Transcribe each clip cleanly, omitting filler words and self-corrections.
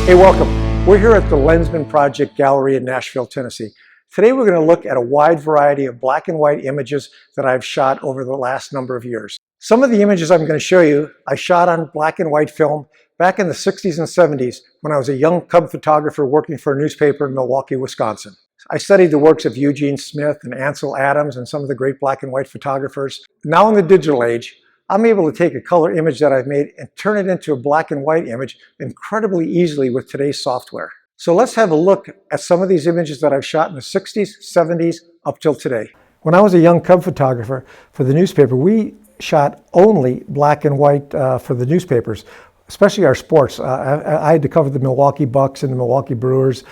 Hey, welcome. We're here at the Lensman Project Gallery in Nashville, Tennessee. Today we're going to look at a wide variety of black and white images that I've shot over the last number of years. Some of the images I'm going to show you, I shot on black and white film back in the 60s and 70s when I was a young cub photographer working for a newspaper in Milwaukee, Wisconsin. I studied the works of Eugene Smith and Ansel Adams and some of the great black and white photographers. Now in the digital age, I'm able to take a color image that I've made and turn it into a black and white image incredibly easily with today's software. So let's have a look at some of these images that I've shot in the 60s, 70s, up till today. When I was a young cub photographer for the newspaper, we shot only black and white for the newspapers, especially our sports. I had to cover the Milwaukee Bucks and the Milwaukee Brewers.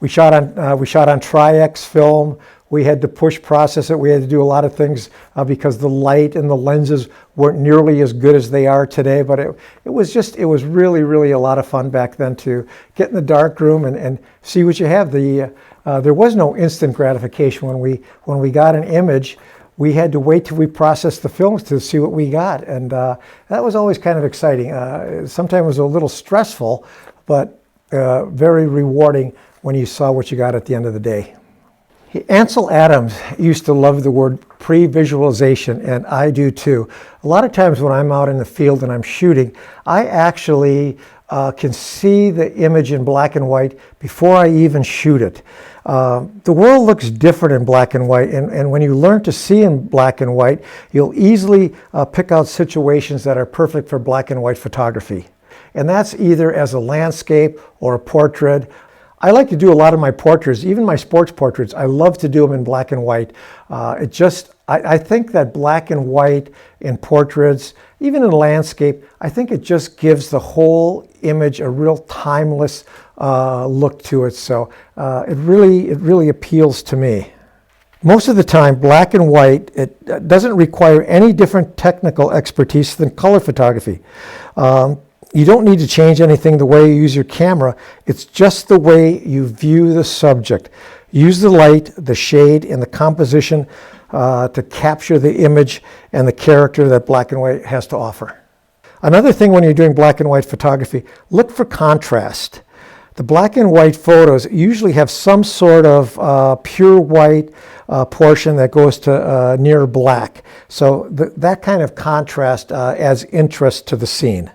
We shot on Tri-X film. We had to push process it. We had to do a lot of things because the light and the lenses weren't nearly as good as they are today. But it was really, really a lot of fun back then to get in the dark room and see what you have. There was no instant gratification when we got an image. We had to wait till we processed the films to see what we got, and that was always kind of exciting. Sometimes it was a little stressful, but very rewarding when you saw what you got at the end of the day. Ansel Adams used to love the word pre-visualization, and I do too. A lot of times when I'm out in the field and I'm shooting, I actually can see the image in black and white before I even shoot it. The world looks different in black and white, and when you learn to see in black and white, you'll easily pick out situations that are perfect for black and white photography. And that's either as a landscape or a portrait. I like to do a lot of my portraits, even my sports portraits. I love to do them in black and white. I think that black and white in portraits, even in landscape, I think it just gives the whole image a real timeless look to it. So it really appeals to me. Most of the time, black and white, it doesn't require any different technical expertise than color photography. You don't need to change anything the way you use your camera. It's just the way you view the subject. Use the light, the shade, and the composition to capture the image and the character that black and white has to offer. Another thing when you're doing black and white photography, look for contrast. The black and white photos usually have some sort of pure white portion that goes to near black. So that kind of contrast adds interest to the scene.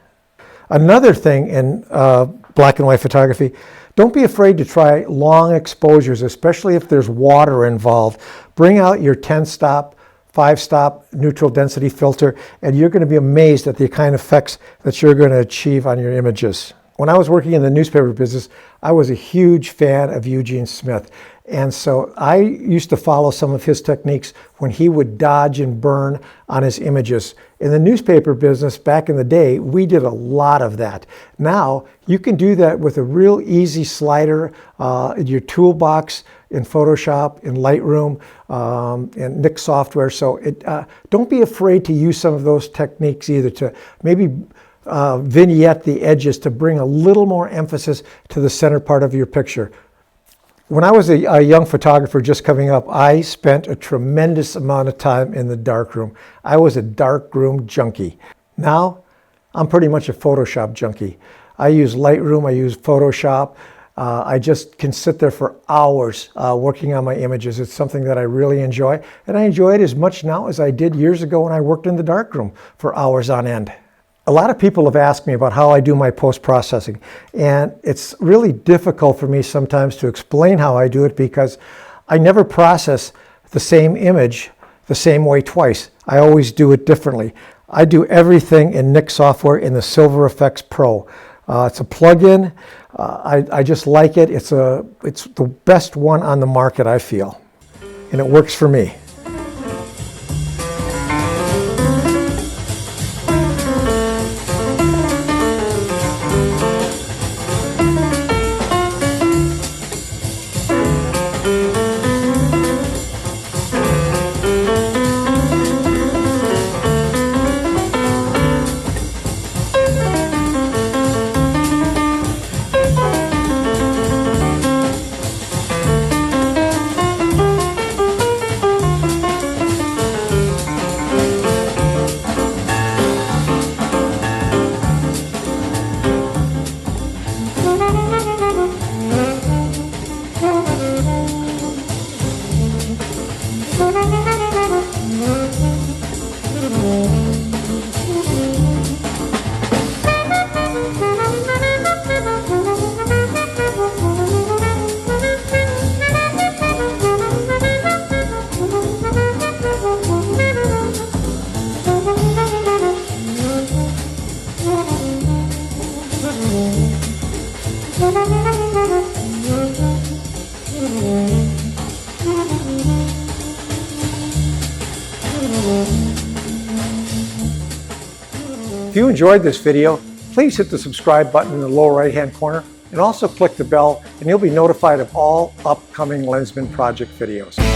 Another thing in black and white photography, don't be afraid to try long exposures, especially if there's water involved. Bring out your 10-stop, 5-stop neutral density filter, and you're going to be amazed at the kind of effects that you're going to achieve on your images. When I was working in the newspaper business, I was a huge fan of Eugene Smith. And so I used to follow some of his techniques when he would dodge and burn on his images. In the newspaper business back in the day, we did a lot of that. Now, you can do that with a real easy slider in your toolbox, in Photoshop, in Lightroom, in Nik software. So don't be afraid to use some of those techniques either to maybe vignette the edges to bring a little more emphasis to the center part of your picture. When I was a young photographer just coming up, I spent a tremendous amount of time in the darkroom. I was a darkroom junkie. Now, I'm pretty much a Photoshop junkie. I use Lightroom, I use Photoshop. I just can sit there for hours working on my images. It's something that I really enjoy, and I enjoy it as much now as I did years ago when I worked in the darkroom for hours on end. A lot of people have asked me about how I do my post-processing, and it's really difficult for me sometimes to explain how I do it because I never process the same image the same way twice. I always do it differently. I do everything in Nik software in the Silver Effects Pro. It's a plugin. I just like it. It's the best one on the market, I feel, and it works for me. If you enjoyed this video, please hit the subscribe button in the lower right-hand corner and also click the bell and you'll be notified of all upcoming Lensman Project videos.